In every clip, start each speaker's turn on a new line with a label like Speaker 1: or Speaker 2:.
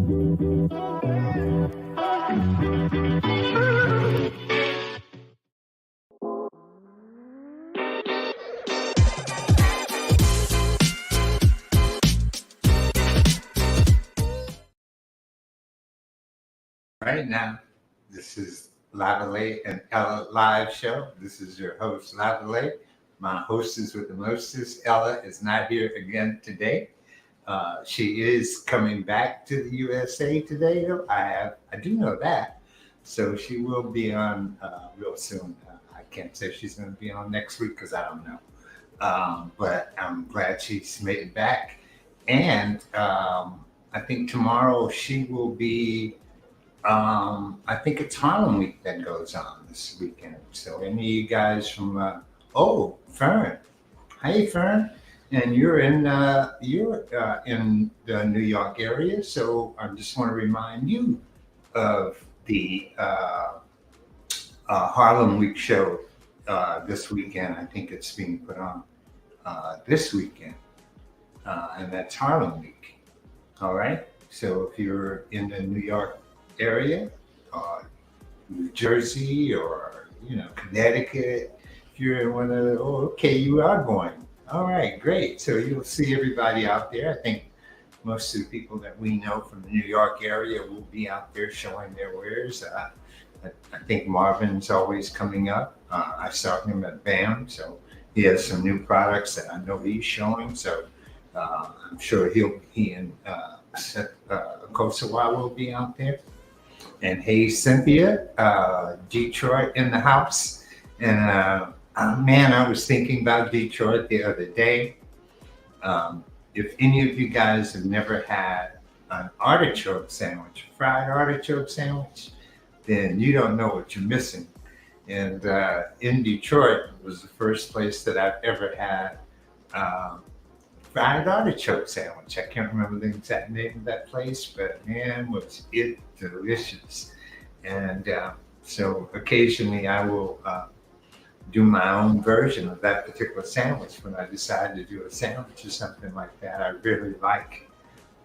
Speaker 1: Right now, this is Lavalais and Ella live show. This is your host, Lavalais. My hostess with the mostest, Ella, is not here again today. She is coming back to the USA today. I do know that. So she will be on real soon. I can't say she's going to be on next week because I don't know. But I'm glad she's made it back. And I think tomorrow she will be. I think it's Harlem Week that goes on this weekend. So any of you guys from Fern, hey Fern, and you're in the New York area. So I just want to remind you of the Harlem Week show this weekend. I think it's being put on this weekend, and that's Harlem Week. All right. So if you're in the New York area, New Jersey, or Connecticut, if you're in one of okay, you are going. All right, great. So you'll see everybody out there. I think most of the people that we know from the New York area will be out there showing their wares. I think Marvin's always coming up. I saw him at BAM, so he has some new products that I know he's showing. So I'm sure he and Kosawa will be out there. And hey, Cynthia, Detroit in the house. And man, I was thinking about Detroit the other day. If any of you guys have never had an artichoke sandwich, fried artichoke sandwich, then you don't know what you're missing. And in Detroit was the first place that I've ever had fried artichoke sandwich. I can't remember the exact name of that place, but man, was it delicious. And so occasionally I will do my own version of that particular sandwich when I decide to do a sandwich or something like that. I really like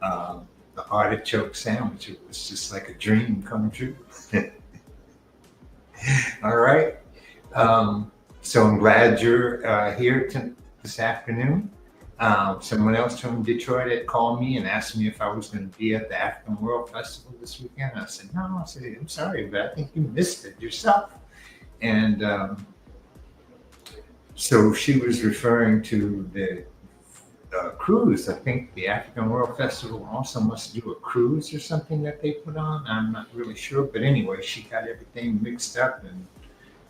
Speaker 1: the artichoke sandwich. It was just like a dream come true. All right. So I'm glad you're here this afternoon. Someone else from Detroit had called me and asked me if I was going to be at the African World Festival this weekend. I said, no, I'm sorry, but I think you missed it yourself. And so she was referring to the cruise. I think the African World Festival also must do a cruise or something that they put on. I'm not really sure. But anyway, she got everything mixed up and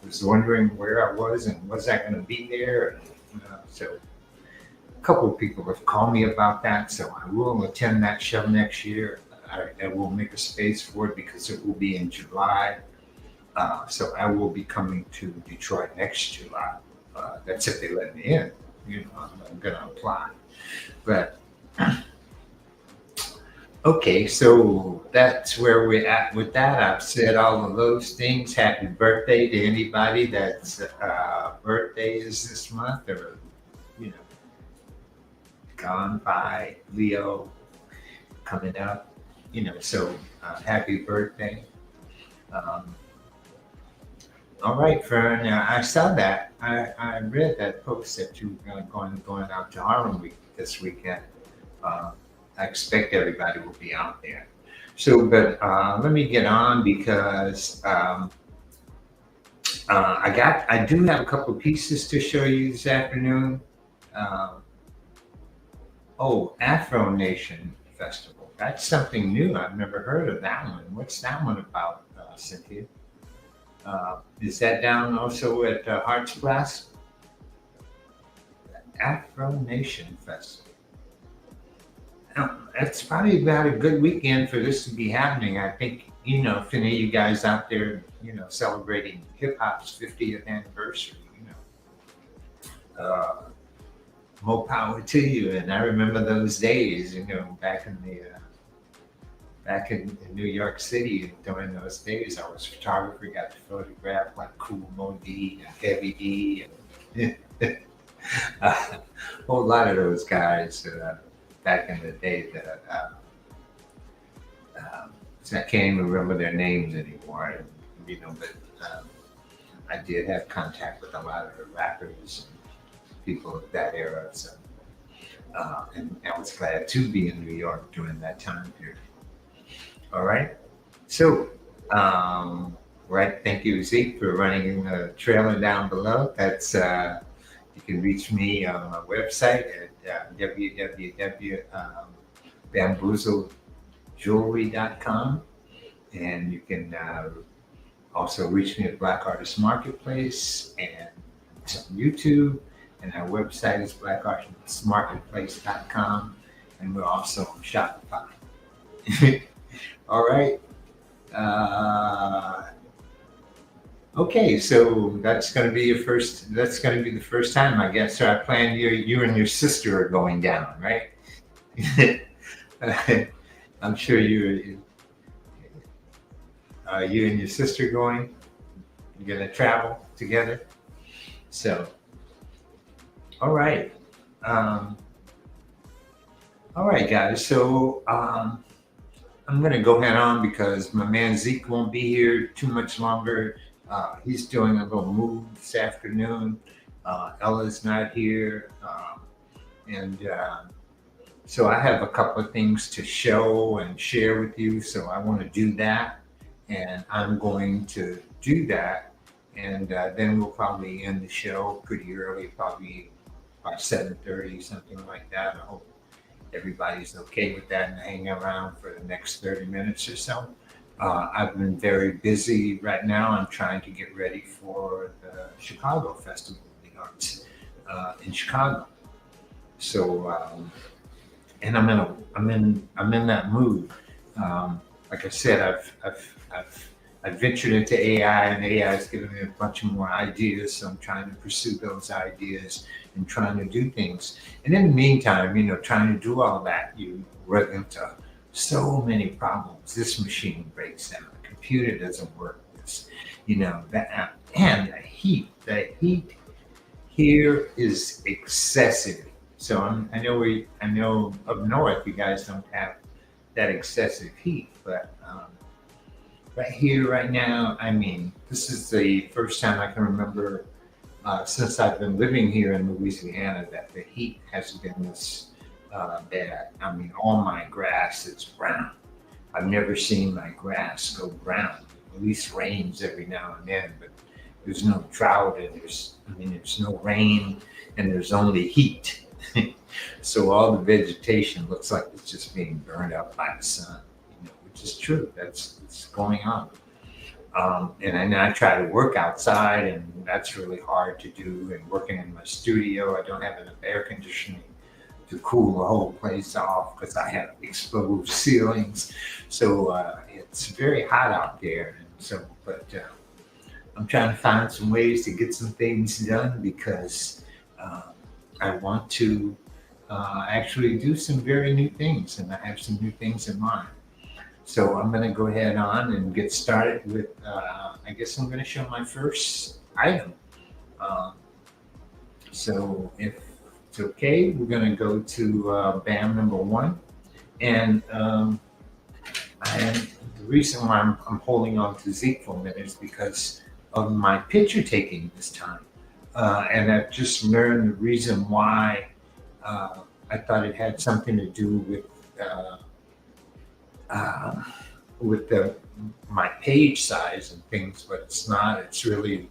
Speaker 1: was wondering where I was and was I going to be there. And, so a couple of people have called me about that. So I will attend that show next year. I will make a space for it because it will be in July. So I will be coming to Detroit next July. That's if they let me in. I'm going to apply. But okay, so that's where we're at with that. I've said all of those things. Happy birthday to anybody that's birthday is this month or gone by. Leo coming up. So happy birthday. All right, Fern. I saw that. I read that post that you were going out to Harlem Week this weekend. I expect everybody will be out there. So, but let me get on because I do have a couple of pieces to show you this afternoon. Afro Nation Festival. That's something new. I've never heard of that one. What's that one about, Cynthia? Is that down also at Hearts Blast? Afro Nation Festival. It's probably about a good weekend for this to be happening. I think, if any of you guys out there, celebrating hip hop's 50th anniversary, more power to you. And I remember those days, back in New York City during those days. I was a photographer, got to photograph like Cool Mo D and Heavy D and a whole lot of those guys back in the day that So I can't even remember their names anymore. But I did have contact with a lot of the rappers and people of that era. So, and I was glad to be in New York during that time period. All right. So, right. Thank you, Zeke, for running the trailer down below. That's you can reach me on my website at www.bamboozledjewelry.com, and you can also reach me at Black Artist Marketplace and it's on YouTube. And our website is blackartismarketplace.com, and we're also on Shopify. All right. Okay, so that's going to be your first. That's going to be the first time, I guess. So I plan you and your sister are going down, right? I'm sure you and your sister going. You're going to travel together. So, all right. All right, guys. So I'm going to go head on because my man Zeke won't be here too much longer. He's doing a little move this afternoon. Ella's not here. And so I have a couple of things to show and share with you. So I want to do that. And I'm going to do that. And then we'll probably end the show pretty early, probably by 7:30, something like that. I hope everybody's okay with that and hanging around for the next 30 minutes or so. I've been very busy right now. I'm trying to get ready for the Chicago Festival of the Arts in Chicago. So, and I'm in that mood. Like I said, I've ventured into AI, and AI has given me a bunch of more ideas. So I'm trying to pursue those ideas and trying to do things. And in the meantime, trying to do all that, you run into so many problems. This machine breaks down. The computer doesn't work. That and the heat here is excessive. So I know up north you guys don't have that excessive heat, but right here, right now, this is the first time I can remember since I've been living here in Louisiana that the heat has been this bad. All my grass is brown. I've never seen my grass go brown. At least rains every now and then, but there's no drought and there's no rain and there's only heat. So all the vegetation looks like it's just being burned up by the sun, which is true. That's what's going on. And I try to work outside, and that's really hard to do. And working in my studio, I don't have enough air conditioning to cool the whole place off because I have exposed ceilings. So it's very hot out there. And so, but I'm trying to find some ways to get some things done because I want to actually do some very new things, and I have some new things in mind. So I'm going to go ahead on and get started with, I guess I'm going to show my first item. So if it's okay, we're going to go to BAM number 1. And the reason why I'm holding on to Zeke for a minute is because of my picture taking this time. And I've just learned the reason why I thought it had something to do with my page size and things, but it's not. It's really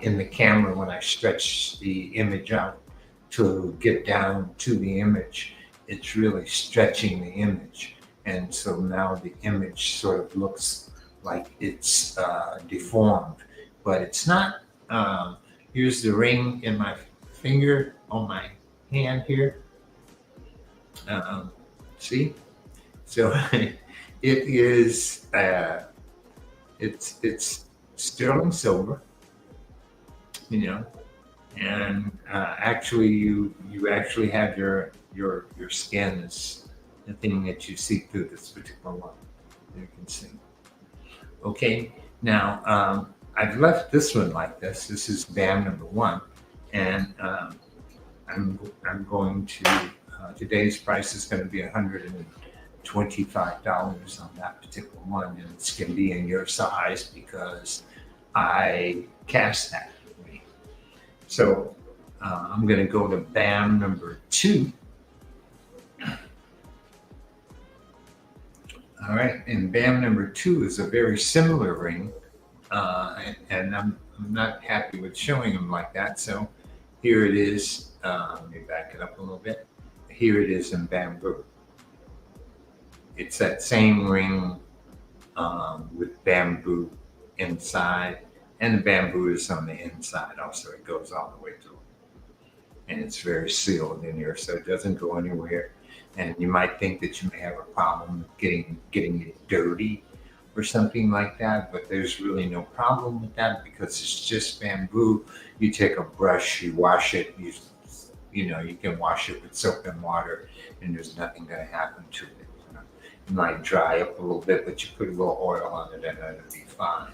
Speaker 1: in the camera when I stretch the image out to get down to the image. It's really stretching the image, and so now the image sort of looks like it's deformed, but it's not. Here's the ring in my finger on my hand here. See? So it is it's sterling silver, and actually you actually have your skin is the thing that you see through this particular one. You can see. Okay, now I've left this one like this. This is BAM number 1, and I'm going to today's price is going to be $120 $25 on that particular one, and it's going to be in your size because I cast that ring. So I'm going to go to BAM number 2. All right, and BAM number 2 is a very similar ring, and I'm not happy with showing them like that. So here it is. Let me back it up a little bit. Here it is in bamboo. It's that same ring with bamboo inside, and the bamboo is on the inside also. It goes all the way through, and it's very sealed in here, so it doesn't go anywhere. And you might think that you may have a problem getting it dirty or something like that, but there's really no problem with that because it's just bamboo. You take a brush, you wash it, you can wash it with soap and water, and there's nothing going to happen to it. It might dry up a little bit, but you put a little oil on it and it'll be fine.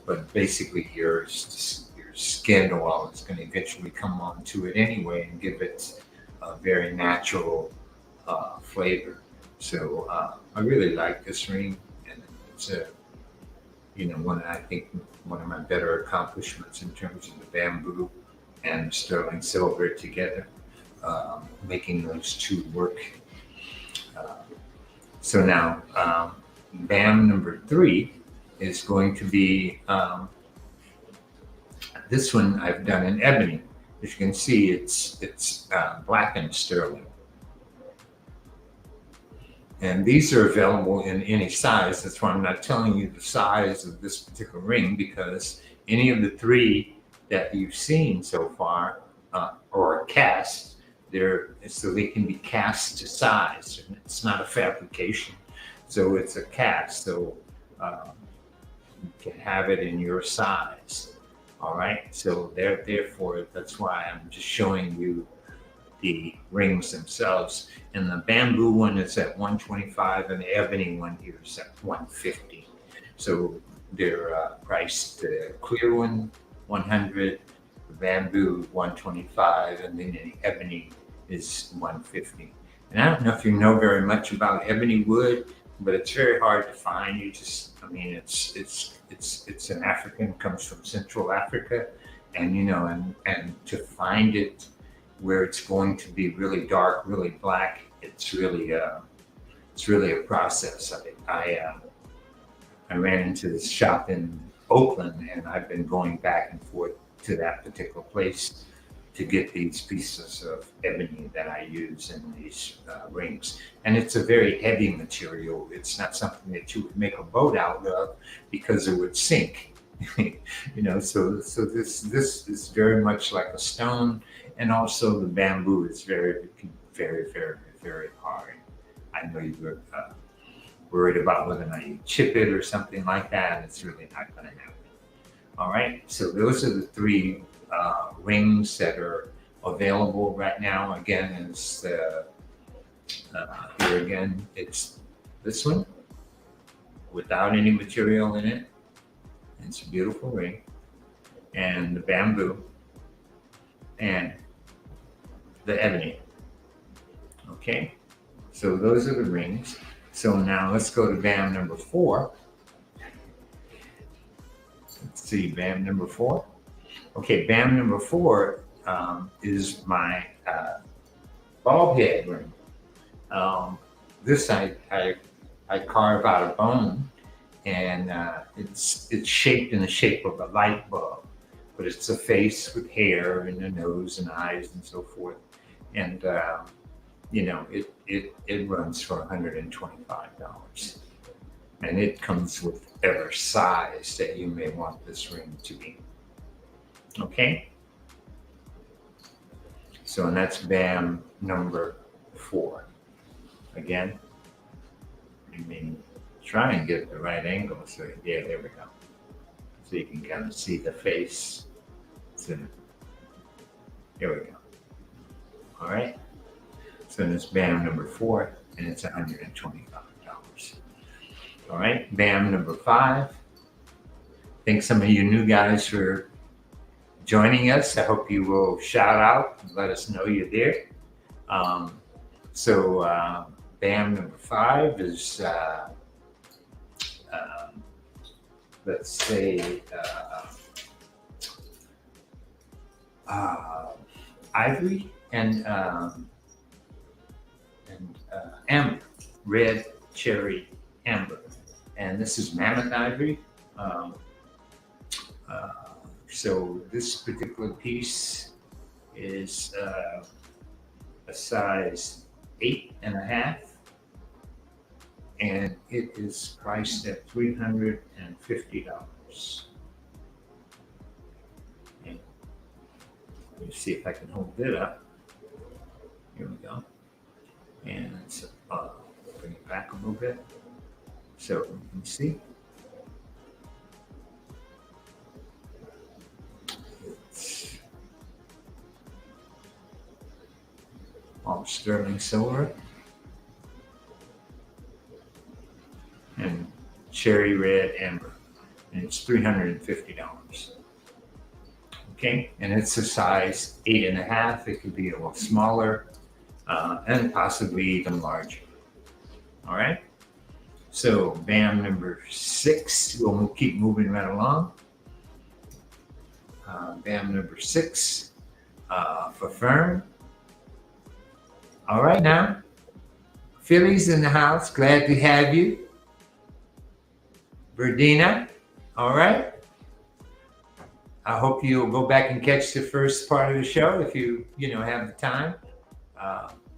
Speaker 1: But basically your skin oil is going to eventually come onto it anyway and give it a very natural flavor. So I really like this ring, and it's one of my better accomplishments in terms of the bamboo and the sterling silver together, making those two work. So now BAM number 3 is going to be this one I've done in ebony. As you can see, it's black and sterling. And these are available in any size. That's why I'm not telling you the size of this particular ring, because any of the 3 that you've seen so far or cast, so they can be cast to size. It's not a fabrication, so it's a cast. So you can have it in your size. All right. So therefore, that's why I'm just showing you the rings themselves. And the bamboo one is at $125, and the ebony one here is at $150. So they're priced. The clear one $100, the bamboo $125, and then the ebony is $150. And I don't know if you know very much about ebony wood, but it's very hard to find. It's an African, comes from Central Africa, and to find it where it's going to be really dark, really black, it's really a process. I ran into this shop in Oakland, and I've been going back and forth to that particular place to get these pieces of ebony that I use in these rings. And it's a very heavy material. It's not something that you would make a boat out of because it would sink. So this is very much like a stone, and also the bamboo is very, very, very, very hard. I know you were worried about whether or not you chip it or something like that. It's really not going to happen. All right, so those are the 3 rings that are available right now. Again, is here again, it's this one without any material in it. It's a beautiful ring, and the bamboo and the ebony. Okay, so those are the rings. So now let's go to BAM number 4. Let's see, BAM number 4. Okay, BAM number 4 is my bulb head ring. This I carve out of bone, and it's shaped in the shape of a light bulb, but it's a face with hair and a nose and eyes and so forth. And it runs for $125, and it comes with whatever size that you may want this ring to be. Okay, so and that's BAM number 4. Again, try and get the right angle. So yeah, there we go. So you can kind of see the face. So here we go. All right. So this BAM number 4, and it's $125. All right, BAM number 5. Thanks some of you new guys for joining us. I hope you will shout out and let us know you're there. BAM number 5 is, let's say, ivory and amber, red cherry amber. And this is mammoth ivory. So this particular piece is a size 8.5, and it is priced at $350. And let me see if I can hold it up. Here we go. And it's, bring it back a little bit so you can see. It's all sterling silver and cherry red amber, and it's $350. Okay, and it's a size 8.5. It could be a little smaller, and possibly even larger. All right. So BAM number 6. We'll keep moving right along. BAM number 6 for Fern. All right now, Philly's in the house. Glad to have you. Verdina. All right. I hope you'll go back and catch the first part of the show if you have the time.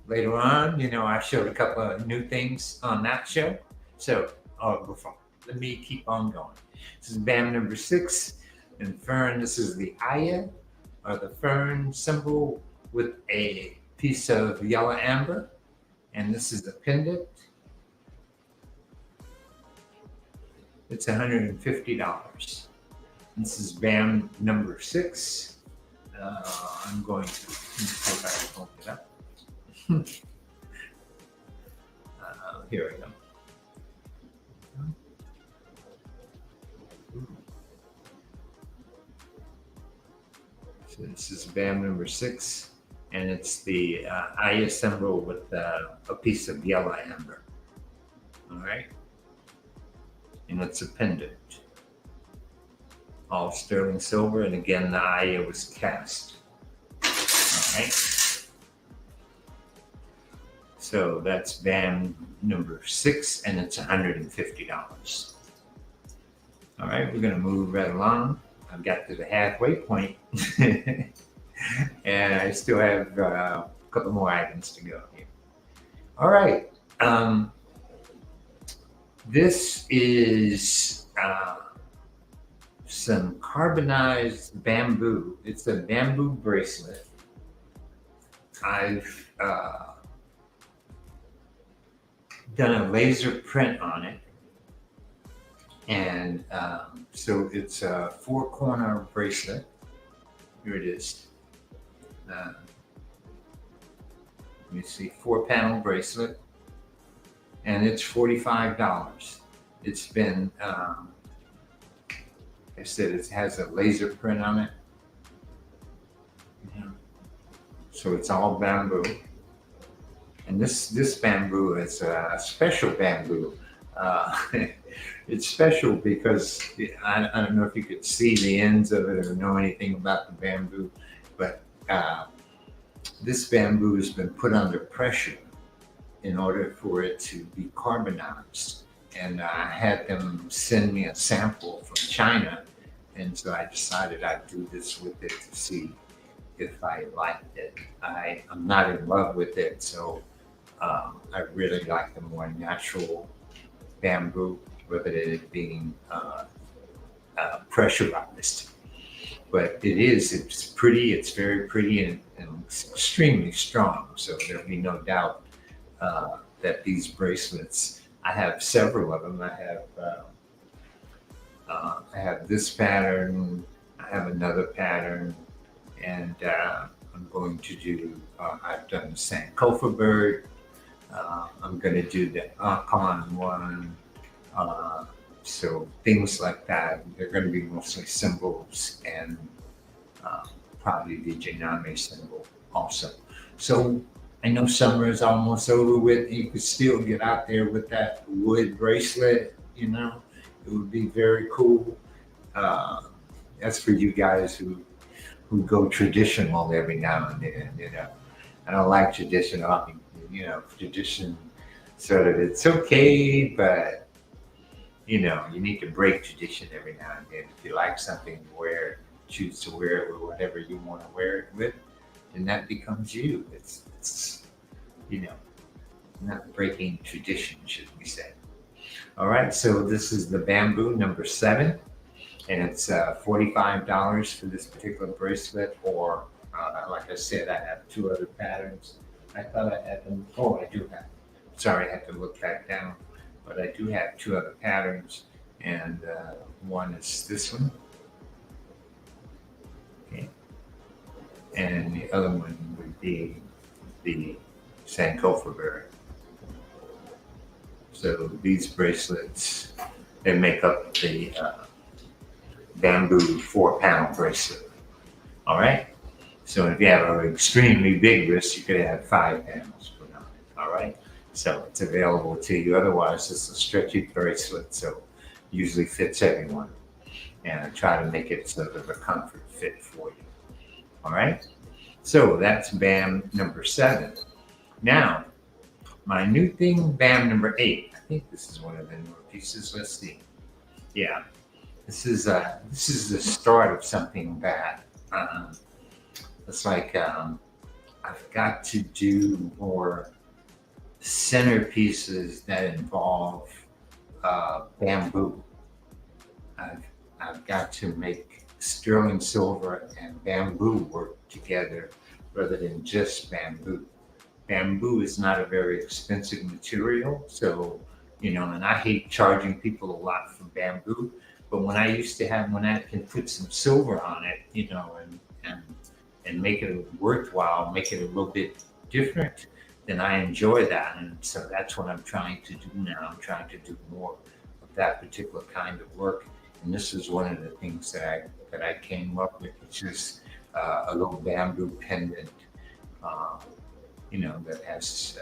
Speaker 1: Later on, I showed a couple of new things on that show. So, let me keep on going. This is BAM number 6. And Fern, this is the Aya, or the Fern symbol with a piece of yellow amber. And this is the pendant. It's $150. This is BAM number 6. I'm going to see if I can open it up. Here we go. So this is BAM number 6, and it's the Aya symbol with a piece of yellow amber. All right, and it's a pendant, all sterling silver, and again the Aya was cast. All right. So that's BAM number 6, and it's $150. All right, we're going to move right along. I've got to the halfway point, and I still have a couple more items to go here. All right, this is some carbonized bamboo. It's a bamboo bracelet. I've done a laser print on it, and so it's a 4-corner bracelet. Here it is. Let me see, 4-panel bracelet, and it's $45. It's been, I said, it has a laser print on it. Yeah. So it's all bamboo. And this bamboo is a special bamboo. It's special because I don't know if you could see the ends of it or know anything about the bamboo, but this bamboo has been put under pressure in order for it to be carbonized. And I had them send me a sample from China, and so I decided I'd do this with it to see if I liked it. I'm not in love with it, so I really like the more natural bamboo, rather than it being pressurized. But it's pretty, it's very pretty, and extremely strong. So there'll be no doubt that these bracelets, I have several of them. I have this pattern, I have another pattern, and I'm going to do, I've done the Sankofa bird. I'm going to do the Akon one. So things like that, they're going to be mostly symbols, and probably the Janame symbol also. So I know summer is almost over with. You could still get out there with that wood bracelet, you know. It would be very cool. Uh, that's for you guys who go traditional every now and then, you know. I don't like traditional. I mean, you know, tradition sort of it's okay, but you know, you need to break tradition every now and then. If you like something, wear it, choose to wear it with whatever you want to wear it with, and that becomes you. It's you know, not breaking tradition, should we say. All right, so this is the bamboo number 7, and it's $45 for this particular bracelet. Or, like I said, I have 2 other patterns. I thought I had them. Oh, I do have. Sorry, I have to look back down, but I do have 2 other patterns, and one is this one, okay, and the other one would be the Sankofa berry. So these bracelets, they make up the bamboo 4-panel bracelet. All right. So if you have an extremely big wrist, you could have 5 panels put on it. All right. So it's available to you. Otherwise, it's a stretchy bracelet, so usually fits everyone. And I try to make it sort of a comfort fit for you. All right. So that's BAM number 7. Now, my new thing, BAM number 8. I think this is one of the newer pieces. Let's see. Yeah, this is the start of something that it's like I've got to do more centerpieces that involve bamboo. I've I've got to make sterling silver and bamboo work together rather than just bamboo. Bamboo is not a very expensive material, so and I hate charging people a lot for bamboo. But when I can put some silver on it, and make it worthwhile, make it a little bit different, then I enjoy that. And so that's what I'm trying to do now. I'm trying to do more of that particular kind of work. And this is one of the things that I came up with, which is a little bamboo pendant, uh, that has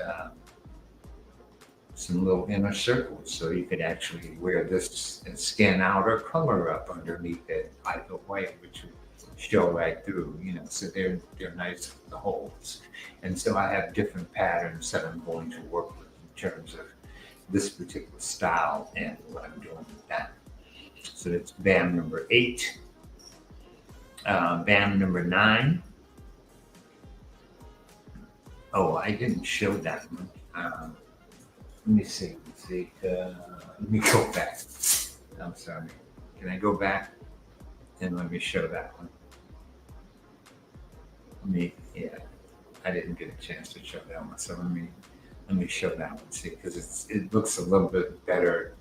Speaker 1: some little inner circles, so you could actually wear this and scan out or color up underneath it either way, which would show right through. So they're nice with the holes. And so I have different patterns that I'm going to work with in terms of this particular style and what I'm doing with that. So that's BAM number 8. BAM number 9. Oh, I didn't show that one. Let me see. Let me go back. I'm sorry. Can I go back and let me show that one? Yeah, I didn't get a chance to show that one. So let me show that one. See, because it looks a little bit better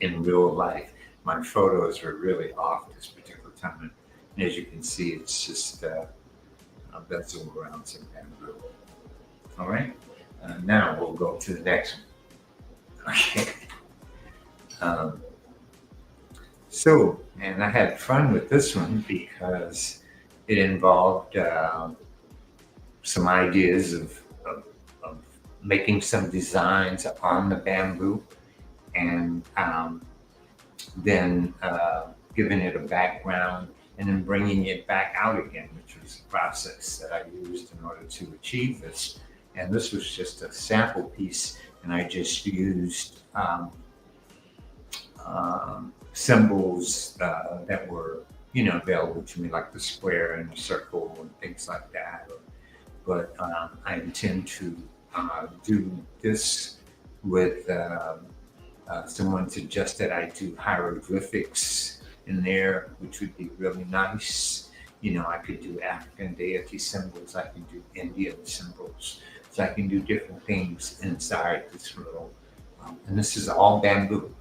Speaker 1: in real life. My photos were really off this particular time, and as you can see, it's just a bezel around some bamboo. All right. Now we'll go to the next one. Okay. And I had fun with this one because it involved some ideas of making some designs on the bamboo, and then giving it a background and then bringing it back out again, which was the process that I used in order to achieve this. And this was just a sample piece, and I just used symbols that were, available to me, like the square and the circle and things like that. But I intend to do this with someone suggested I do hieroglyphics in there, which would be really nice. I could do African deity symbols. I can do Indian symbols. So I can do different things inside this little, and this is all bamboo.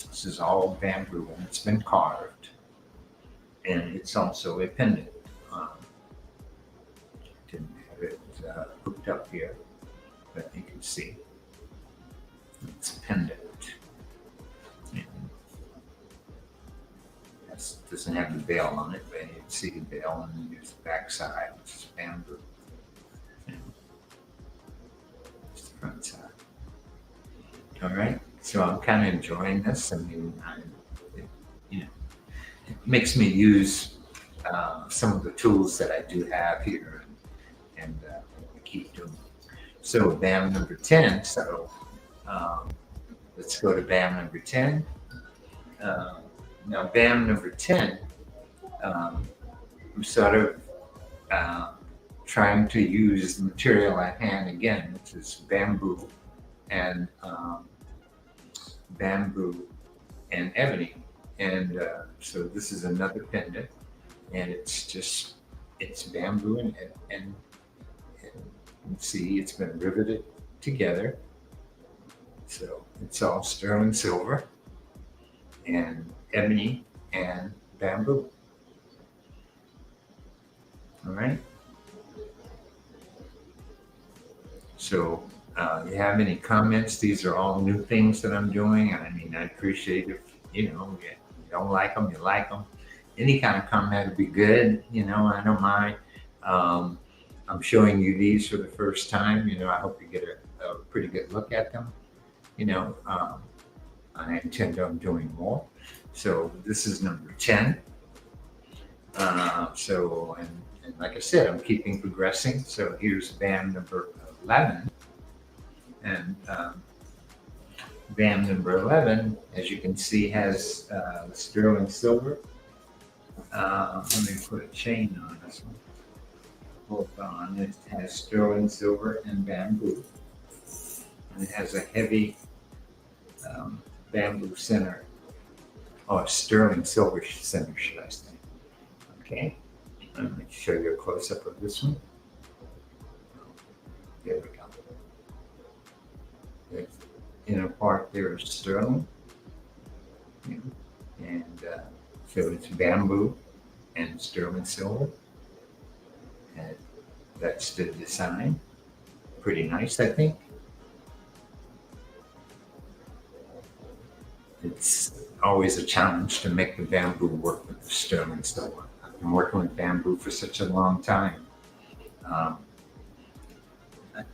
Speaker 1: This is all bamboo, and it's been carved, and it's also a pendant. Didn't have it hooked up here, but you can see it's a pendant. And it doesn't have the veil on it, but you can see the veil, and then there's the back side, which is bamboo. All right. So I'm kind of enjoying this. I mean, you know, it makes me use some of the tools that I do have here, and keep doing. So BAM number 10. So um, let's go to BAM number 10. Uh, Now BAM number 10, I'm sort of uh, trying to use the material at hand again, which is and bamboo and ebony. And so this is another pendant, and it's bamboo and see, it's been riveted together. So it's all sterling silver and ebony and bamboo. All right. So you have any comments? These are all new things that I'm doing. I mean, I appreciate if, you don't like them, you like them. Any kind of comment would be good. I don't mind. I'm showing you these for the first time. I hope you get a pretty good look at them. I intend on doing more. So this is number 10. And like I said, I'm keeping progressing. So here's BAM number 11. And BAM number 11, as you can see, has sterling silver. Let me put a chain on this one. Hold on. It has sterling silver and bamboo. And it has a heavy bamboo center. Oh, sterling silver center, should I say. Okay. Let me show you a close-up of this one. There we go. The inner part there is sterling. And so it's bamboo and sterling silver. And that's the design. Pretty nice, I think. It's always a challenge to make the bamboo work with the sterling silver. I've been working with bamboo for such a long time.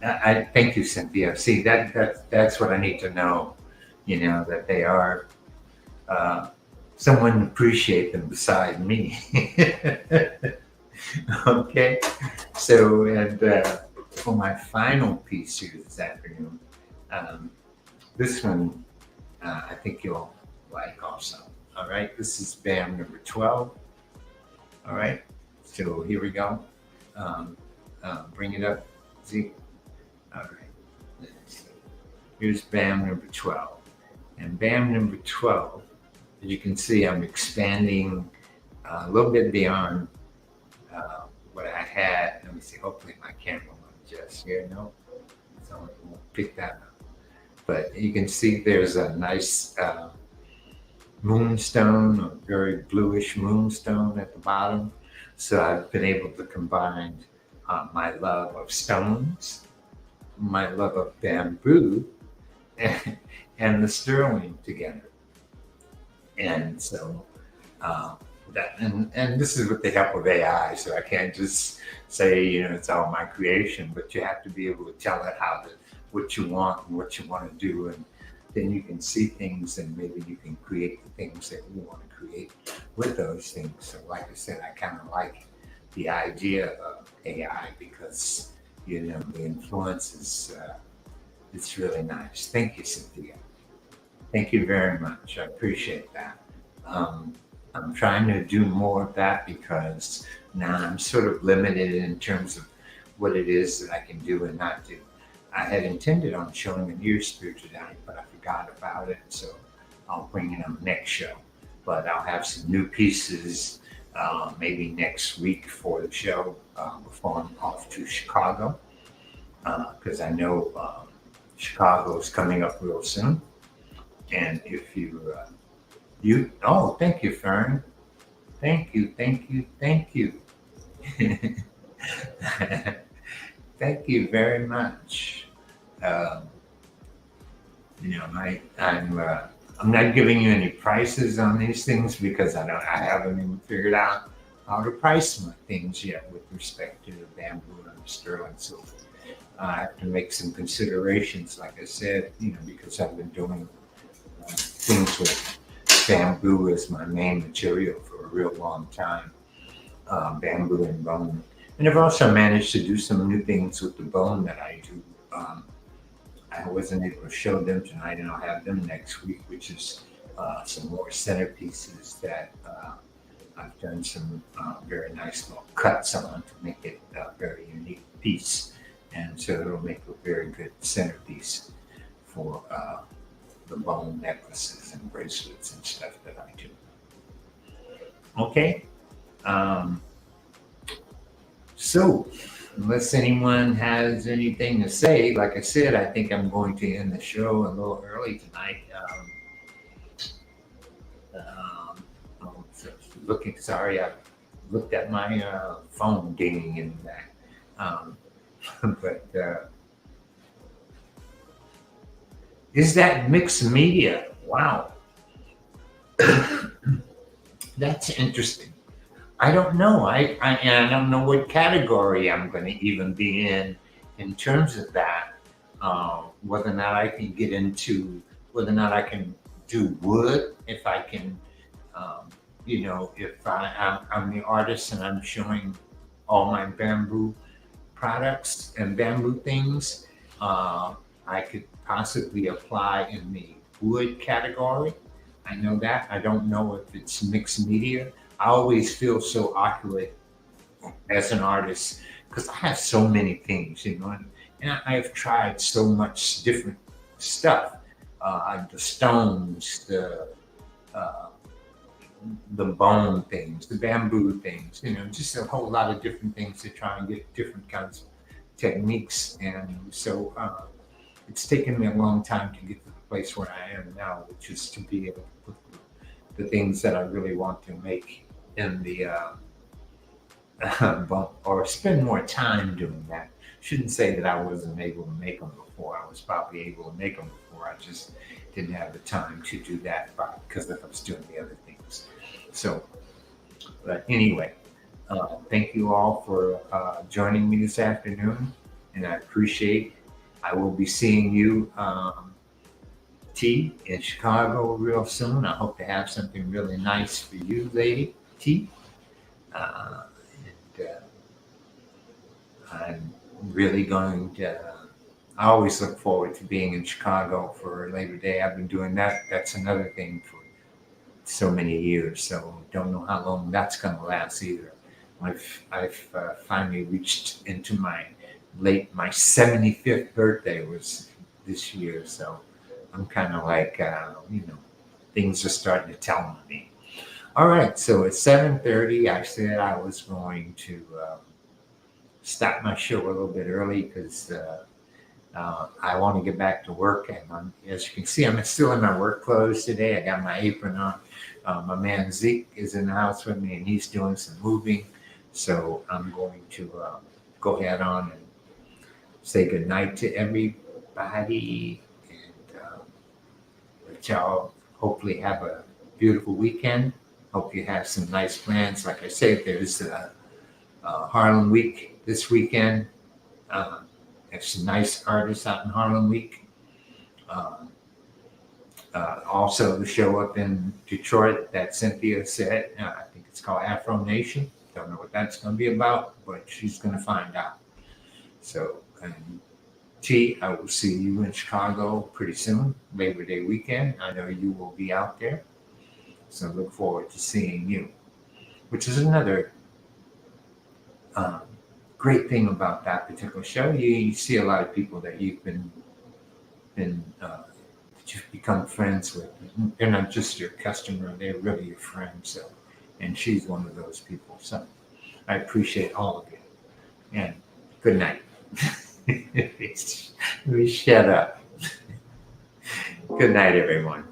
Speaker 1: I thank you, Cynthia. See, that's what I need to know. That they are someone appreciate them beside me. Okay. So, and for my final piece here this afternoon, this one I think you'll like also. All right. This is BAM number 12. All right. So here we go. Bring it up. See? All right. Here's BAM number 12. And BAM number 12, as you can see, I'm expanding a little bit beyond what I had. Let me see. Hopefully my camera won't adjust here. No, so it won't pick that up. But you can see there's a nice moonstone, a very bluish moonstone at the bottom. So I've been able to combine my love of stones, my love of bamboo, and the sterling together. And so and this is with the help of AI, so I can't just say, it's all my creation, but you have to be able to tell it what you want and what you want to do, and then you can see things, and maybe you can create the things that you want to create with those things. So like I said, I kind of like the idea of AI because, the influence is it's really nice. Thank you, Cynthia. Thank you very much. I appreciate that. I'm trying to do more of that because now I'm sort of limited in terms of what it is that I can do and not do. I had intended on showing a new spiritual tonight, but I forgot about it, so I'll bring it on the next show. But I'll have some new pieces maybe next week for the show before I'm off to Chicago, because I know Chicago is coming up real soon. And if thank you, Fern. Thank you. Thank you very much. I'm not giving you any prices on these things because I haven't even figured out how to price my things yet with respect to the bamboo and the sterling silver. I have to make some considerations, like I said, because I've been doing things with bamboo as my main material for a real long time, bamboo and bone. And I've also managed to do some new things with the bone that I do. I wasn't able to show them tonight, and I'll have them next week, which is some more centerpieces that I've done some very nice little cuts on to make it a very unique piece. And so it'll make a very good centerpiece for the bone necklaces and bracelets and stuff that I do. Okay. So, unless anyone has anything to say, like I said, I think I'm going to end the show a little early tonight. Sorry, I looked at my phone dinging in the back. But is that mixed media? Wow. That's interesting. I don't know. I don't know what category I'm going to even be in terms of that. Whether or not I can get into, whether or not I can do wood, if I can, if I'm the artist and I'm showing all my bamboo products and bamboo things, I could possibly apply in the wood category. I know that. I don't know if it's mixed media. I always feel so awkward as an artist because I have so many things, and I've tried so much different stuff. The stones, the bone things, the bamboo things, just a whole lot of different things to try and get different kinds of techniques. And so it's taken me a long time to get to the place where I am now, which is to be able to put the things that I really want to make in the or spend more time doing that. Shouldn't say that I wasn't able to make them before. I was probably able to make them before. I just didn't have the time to do that because I was doing the other things. So, but anyway, thank you all for joining me this afternoon, and I appreciate. I will be seeing you, T, in Chicago real soon. I hope to have something really nice for you, lady T. I'm really going to. I always look forward to being in Chicago for Labor Day. I've been doing that. That's another thing for so many years. So don't know how long that's going to last either. I've finally reached into my 75th birthday was this year. So I'm kind of like, things are starting to tell on me. All right. So at 7:30, I said I was going to stop my show a little bit early because I want to get back to work. And as you can see, I'm still in my work clothes today. I got my apron on. My man Zeke is in the house with me, and he's doing some moving. So I'm going to go ahead on and say good night to everybody, and let y'all hopefully have a beautiful weekend. Hope you have some nice plans. Like I said, there's Harlem Week this weekend. There's some nice artists out in Harlem Week. Also, the show up in Detroit that Cynthia said, I think it's called Afro Nation. Don't know what that's going to be about, but she's going to find out. So, T, I will see you in Chicago pretty soon, Labor Day weekend. I know you will be out there. So look forward to seeing you, which is another great thing about that particular show. You see a lot of people that you've been that you've become friends with. They're not just your customer; they're really your friend. So, and she's one of those people. So, I appreciate all of you. And good night. Let me shut up. Good night, everyone.